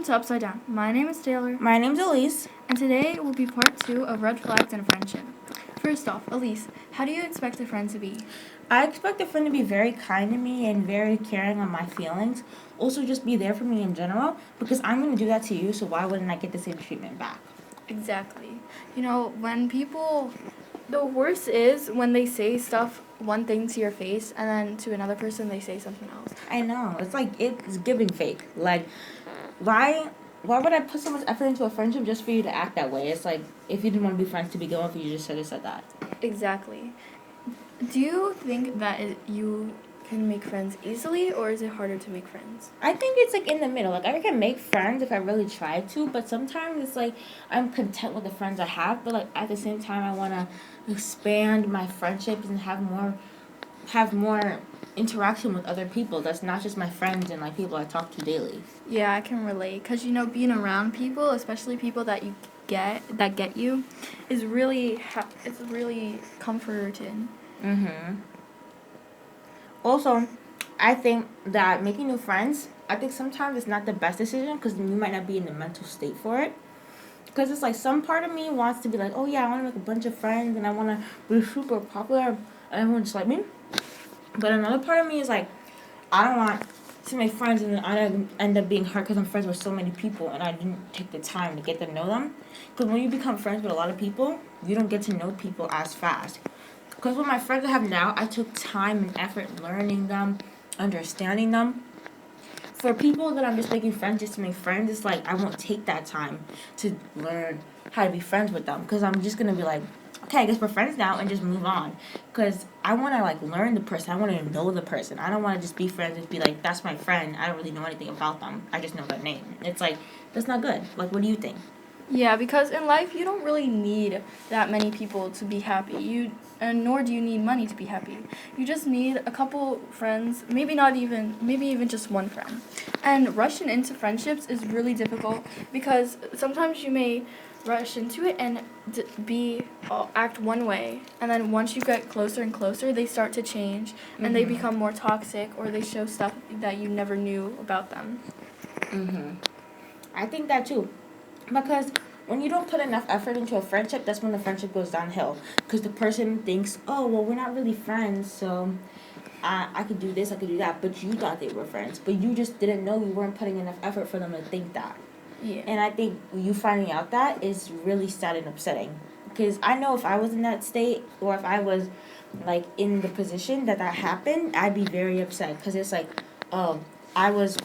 Welcome to Upside Down. My name is Taylor. My name's Elise. And today will be part 2 of Red Flags in a Friendship. First off, Elise, how do you expect a friend to be? I expect a friend to be very kind to me and very caring on my feelings. Also, just be there for me in general because I'm going to do that to you, so why wouldn't I get the same treatment back? Exactly. The worst is when they say one thing to your face, and then to another person they say something else. I know. It's like, it's giving fake. Like, why would I put so much effort into a friendship just for you to act that way? It's like, if you didn't want to be friends to begin with, you just should have said that. Exactly. Do you think that you can make friends easily, or is it harder to make friends? I think it's like in the middle. Like, I can make friends if I really try to, but sometimes it's like I'm content with the friends I have, but like at the same time I want to expand my friendships and have more interaction with other people. That's not just my friends and like people I talk to daily. Yeah, I can relate, because being around people, especially people that get you, is really it's really comforting. Also, I think that making new friends, I think sometimes it's not the best decision because you might not be in the mental state for it. Because it's like some part of me wants to be like, oh yeah, I want to make a bunch of friends and I want to be super popular and everyone just like me. But another part of me is like, I don't want to make friends and then I end up being hurt because I'm friends with so many people and I didn't take the time to get to know them. Because when you become friends with a lot of people, you don't get to know people as fast. Because with my friends I have now, I took time and effort learning them, understanding them. For people that I'm just making friends just to make friends, it's like I won't take that time to learn how to be friends with them. Because I'm just going to be like, okay, I guess we're friends now and just move on. Because I want to like learn the person. I want to know the person. I don't want to just be friends and be like, that's my friend. I don't really know anything about them. I just know their name. It's like, that's not good. Like, what do you think? Yeah, because in life you don't really need that many people to be happy. Nor do you need money to be happy. You just need a couple friends, maybe even just one friend. And rushing into friendships is really difficult because sometimes you may rush into it and act one way, and then once you get closer and closer, they start to change and they become more toxic, or they show stuff that you never knew about them. I think that too. Because when you don't put enough effort into a friendship, that's when the friendship goes downhill. Because the person thinks, oh, well, we're not really friends, so I could do this, I could do that. But you thought they were friends. But you just didn't know you weren't putting enough effort for them to think that. Yeah. And I think you finding out that is really sad and upsetting. Because I know if I was in that state, or if I was, like, in the position that happened, I'd be very upset. Because it's like, oh, I was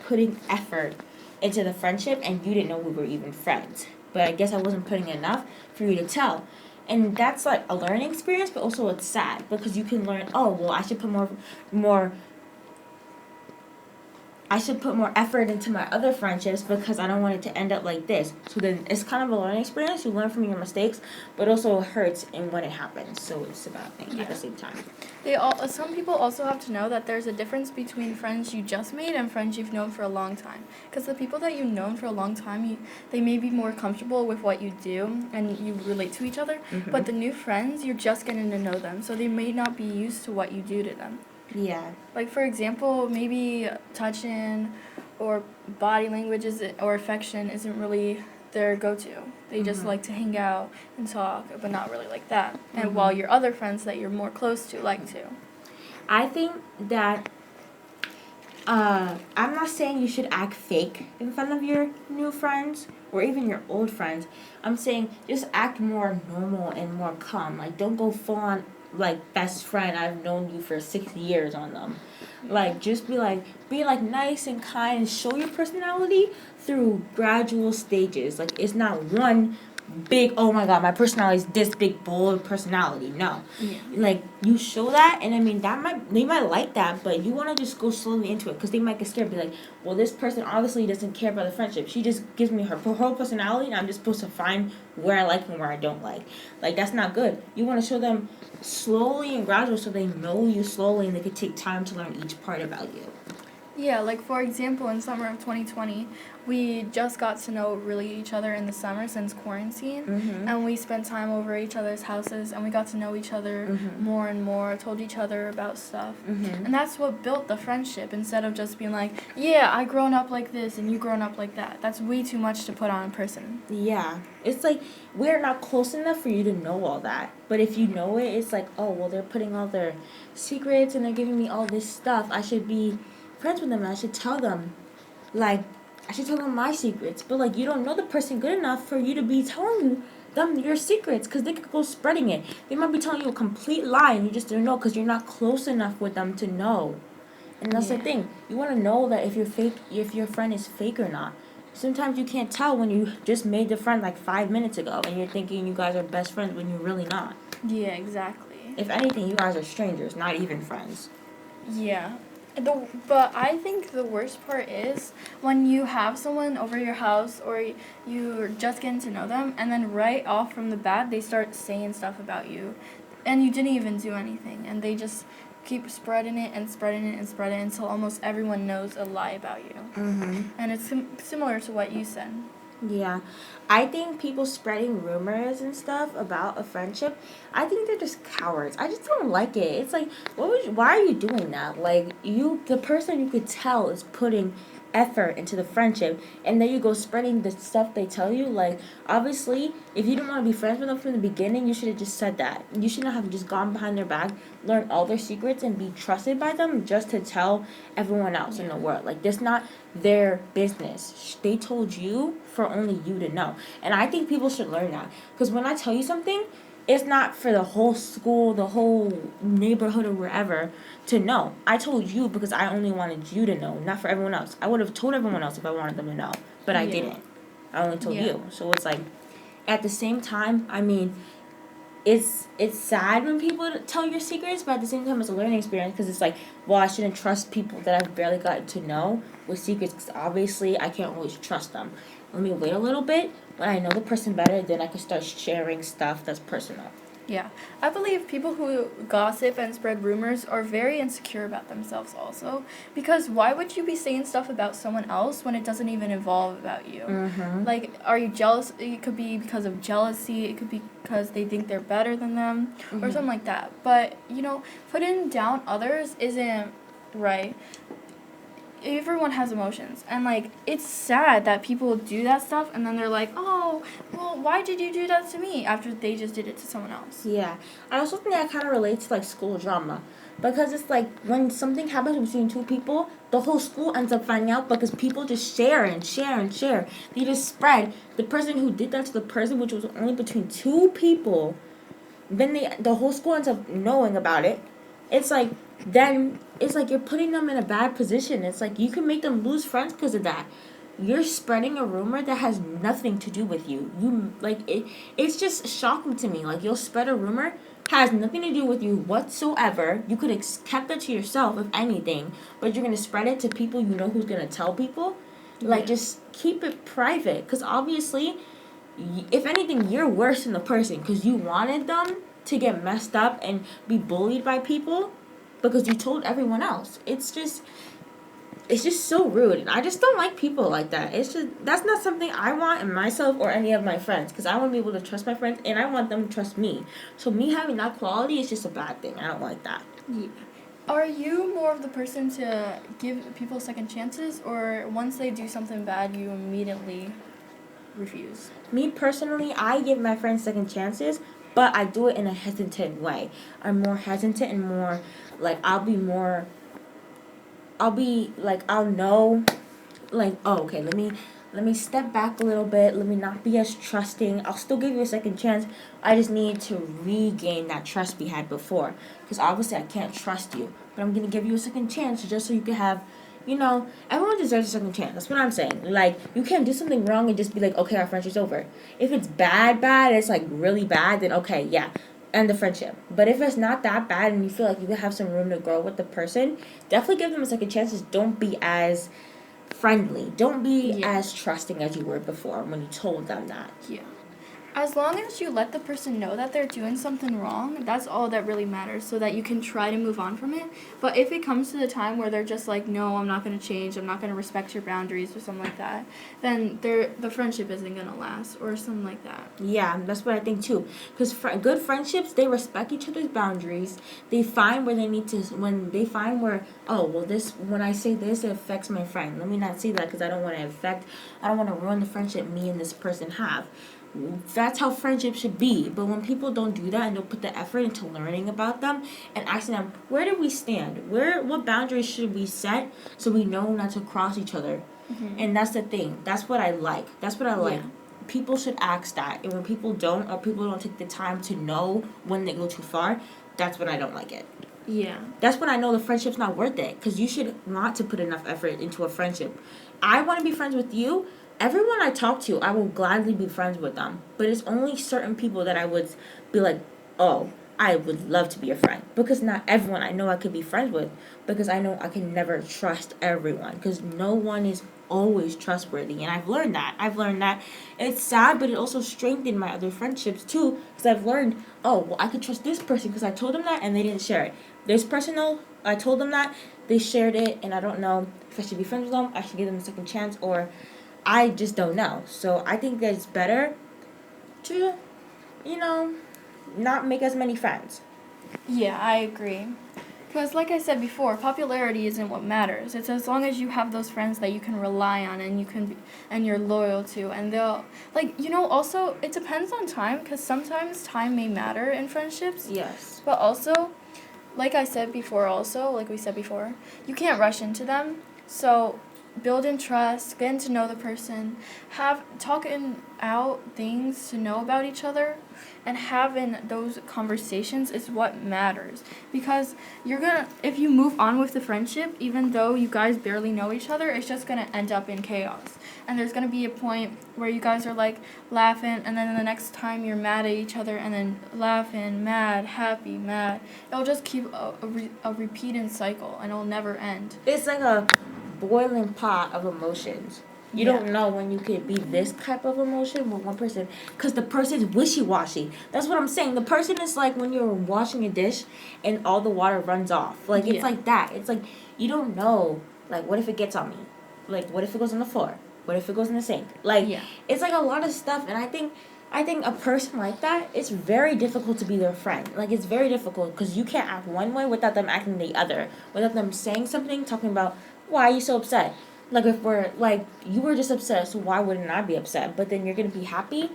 putting effort into the friendship and you didn't know we were even friends. But I guess I wasn't putting enough for you to tell. And that's like a learning experience, but also it's sad because you can learn, oh, well, I should put more effort into my other friendships because I don't want it to end up like this. So then it's kind of a learning experience. You learn from your mistakes, but also it hurts and when it happens. So it's a bad thing at the same time. Some people also have to know that there's a difference between friends you just made and friends you've known for a long time. Because the people that you've known for a long time, they may be more comfortable with what you do and you relate to each other. But the new friends, you're just getting to know them, so they may not be used to what you do to them. Yeah. Like, for example, maybe touching or body language or affection isn't really their go-to. They just like to hang out and talk, but not really like that. And while your other friends that you're more close to like to. I think that I'm not saying you should act fake in front of your new friends or even your old friends. I'm saying just act more normal and more calm. Like, don't go full on like best friend, I've known you for 6 years on them. Like, just be like nice and kind and show your personality through gradual stages. Like, it's not one big, oh my god, my personality is this big bold personality. No. Yeah. Like, you show that, and I mean they might like that, but you want to just go slowly into it because they might get scared. Be like, well, this person obviously doesn't care about the friendship. She just gives me her whole personality, and I'm just supposed to find where I like and where I don't like. Like, that's not good. You want to show them slowly and gradual so they know you slowly and they can take time to learn each part about you. Yeah, like for example, in summer of 2020, we just got to know really each other in the summer since quarantine, Mm-hmm. and we spent time over each other's houses, and we got to know each other Mm-hmm. more and more, told each other about stuff. Mm-hmm. And that's what built the friendship instead of just being like, yeah, I grown up like this and you grown up like that. That's way too much to put on a person. Yeah. It's like we're not close enough for you to know all that. But if you know it, it's like, oh, well, they're putting all their secrets and they're giving me all this stuff. I should be friends with them and I should tell them. Like, I should tell them my secrets. But, like, you don't know the person good enough for you to be telling them your secrets because they could go spreading it. They might be telling you a complete lie and you just don't know because you're not close enough with them to know. And that's the Yeah. thing. You want to know that if your friend is fake or not. Sometimes you can't tell when you just made the friend like 5 minutes ago and you're thinking you guys are best friends when you're really not. Yeah, exactly. If anything, you guys are strangers, not even friends. Yeah. But I think the worst part is when you have someone over your house or you're just getting to know them and then right off from the bat they start saying stuff about you and you didn't even do anything and they just keep spreading it and spreading it and spreading it until almost everyone knows a lie about you. Mm-hmm. And it's similar to what you said. Yeah. I think people spreading rumors and stuff about a friendship, I think they're just cowards. I just don't like it. It's like, why are you doing that? Like, the person you could tell is putting effort into the friendship, and then you go spreading the stuff they tell you. Like, obviously, if you didn't want to be friends with them from the beginning, you should have just said that. You shouldn't have just gone behind their back, learned all their secrets, and be trusted by them just to tell everyone else in the world. Like, that's not their business. They told you for only you to know. And I think people should learn that. Because when I tell you something, it's not for the whole school, the whole neighborhood, or wherever to know. I told you because I only wanted you to know, not for everyone else. I would have told everyone else if I wanted them to know, but I didn't. I only told you. So it's like, at the same time, I mean, it's sad when people tell your secrets, but at the same time, it's a learning experience because it's like, well, I shouldn't trust people that I've barely gotten to know with secrets because obviously I can't always trust them. Let me wait a little bit. When I know the person better, then I can start sharing stuff that's personal. Yeah. I believe people who gossip and spread rumors are very insecure about themselves also. Because why would you be saying stuff about someone else when it doesn't even involve about you? Mm-hmm. Like, are you jealous? It could be because of jealousy. It could be because they think they're better than them or something like that. But, putting down others isn't right. Everyone has emotions and like it's sad that people do that stuff and then they're like, oh, well, why did you do that to me after they just did it to someone else. Yeah. I also think that kind of relates to like school drama because it's like when something happens between two people, the whole school ends up finding out because people just share and share and share. They just spread the person who did that to the person, which was only between two people. Then the whole school ends up knowing about it. It's like then it's like you're putting them in a bad position. It's like you can make them lose friends because of that. You're spreading a rumor that has nothing to do with you. It's just shocking to me. Like you'll spread a rumor has nothing to do with you whatsoever. You could kept it to yourself if anything, but you're gonna spread it to people you know who's gonna tell people. Like just keep it private, because obviously, if anything, you're worse than the person because you wanted them to get messed up and be bullied by people because you told everyone else. It's just so rude. And I just don't like people like that. That's not something I want in myself or any of my friends because I want to be able to trust my friends and I want them to trust me. So me having that quality is just a bad thing. I don't like that. Yeah. Are you more of the person to give people second chances or once they do something bad you immediately refuse? Me personally, I give my friends second chances, but I do it in a hesitant way. I'm more hesitant and more like I'll know like, oh, okay, let me step back a little bit. Let me not be as trusting. I'll still give you a second chance. I just need to regain that trust we had before. Because obviously I can't trust you. But I'm going to give you a second chance just so you can have, everyone deserves a second chance. That's what I'm saying. Like, you can't do something wrong and just be like, okay, our friendship's over. If it's bad, it's like really bad, then okay, yeah, end the friendship. But if it's not that bad and you feel like you can have some room to grow with the person, definitely give them a second chance. Just don't be as friendly. Don't be as trusting as you were before when you told them that. Yeah. As long as you let the person know that they're doing something wrong, that's all that really matters, so that you can try to move on from it. But if it comes to the time where they're just like, no, I'm not going to change, I'm not going to respect your boundaries or something like that, then the friendship isn't going to last or something like that. Yeah, that's what I think too. Because good friendships, they respect each other's boundaries. They find where they need to, when they find where, oh, well, this, when I say this, it affects my friend. Let me not say that because I don't want to ruin the friendship me and this person have. That's how friendship should be. But when people don't do that and don't put the effort into learning about them and asking them, where do we stand? What boundaries should we set so we know not to cross each other? And that's the thing. That's what I like. Yeah. People should ask that. And when people don't, or people don't take the time to know when they go too far, that's when I don't like it. Yeah. That's when I know the friendship's not worth it. Because you should want to put enough effort into a friendship. I want to be friends with you. Everyone I talk to, I will gladly be friends with them. But it's only certain people that I would be like, oh, I would love to be a friend. Because not everyone I know I could be friends with. Because I know I can never trust everyone. Because no one is always trustworthy. And I've learned that. It's sad, but it also strengthened my other friendships too. Because I've learned, oh, well, I could trust this person because I told them that and they didn't share it. This person, though, I told them that, they shared it, and I don't know if I should be friends with them, I should give them a second chance, or I just don't know. So I think that it's better to, not make as many friends. Yeah, I agree. Because, like I said before, popularity isn't what matters. It's as long as you have those friends that you can rely on and and you're loyal to, and they'll Also, it depends on time. Because sometimes time may matter in friendships. Yes. But also, like we said before, you can't rush into them. So build in trust, getting to know the person, talking out things to know about each other, and having those conversations is what matters. Because if you move on with the friendship, even though you guys barely know each other, it's just gonna end up in chaos. And there's gonna be a point where you guys are like laughing, and then the next time you're mad at each other, and then laughing, mad, happy, mad. It'll just keep a repeating cycle, and it'll never end. It's like a boiling pot of emotions. You don't know when you could be this type of emotion with one person because the person's wishy-washy. That's what I'm saying. The person is like when you're washing a dish and all the water runs off. Like, it's like that. It's like you don't know, like, what if it gets on me? Like, what if it goes on the floor? What if it goes in the sink? Like, it's like a lot of stuff. And I think a person like that, it's very difficult to be their friend. Like, it's very difficult because you can't act one way without them acting the other. Without them saying something, talking about, why are you so upset? Like, if we're, like, you were just upset, so why wouldn't I be upset? But then you're going to be happy.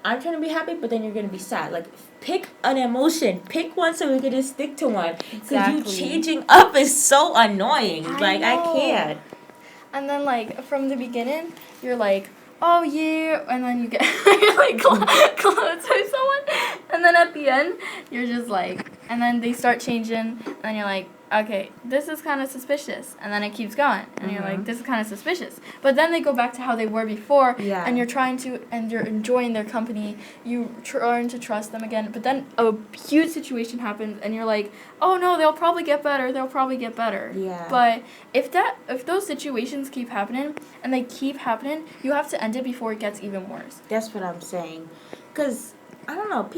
I'm trying to be happy, but then you're going to be sad. Like, pick an emotion. Pick one so we can just stick to one. Because you changing up is so annoying. I can't. And then, like, from the beginning, you're like, oh, yeah, and then you get, like, close to someone. And then at the end, you're just like, and then they start changing, and you're like, okay, this is kind of suspicious. And then it keeps going. And you're like, this is kind of suspicious. But then they go back to how they were before. Yeah. And you're enjoying their company. You trying to trust them again. But then a huge situation happens. And you're like, oh, no, they'll probably get better. Yeah. But if those situations keep happening, and they keep happening, you have to end it before it gets even worse. That's what I'm saying. Because, I don't know,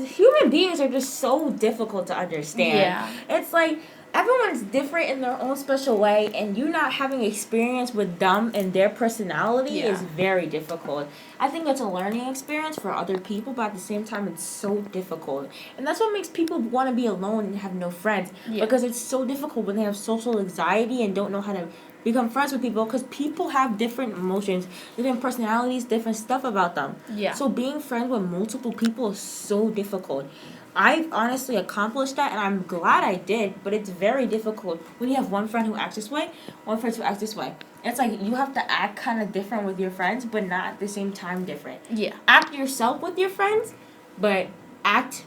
human beings are just so difficult to understand. Yeah. It's like everyone's different in their own special way, and you not having experience with them and their personality is very difficult. I think it's a learning experience for other people, but at the same time, it's so difficult. And that's what makes people want to be alone and have no friends. Yeah. Because it's so difficult when they have social anxiety and don't know how to become friends with people, because people have different emotions, different personalities, different stuff about them. Yeah. So being friends with multiple people is so difficult. I've honestly accomplished that, and I'm glad I did, but it's very difficult when you have one friend who acts this way, one friend who acts this way. It's like you have to act kind of different with your friends, but not at the same time different. Yeah. Act yourself with your friends, but act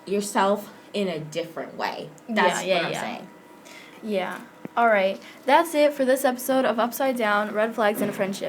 yourself in a different way. That's what I'm saying. Yeah. All right. That's it for this episode of Upside Down, Red Flags in a Friendship.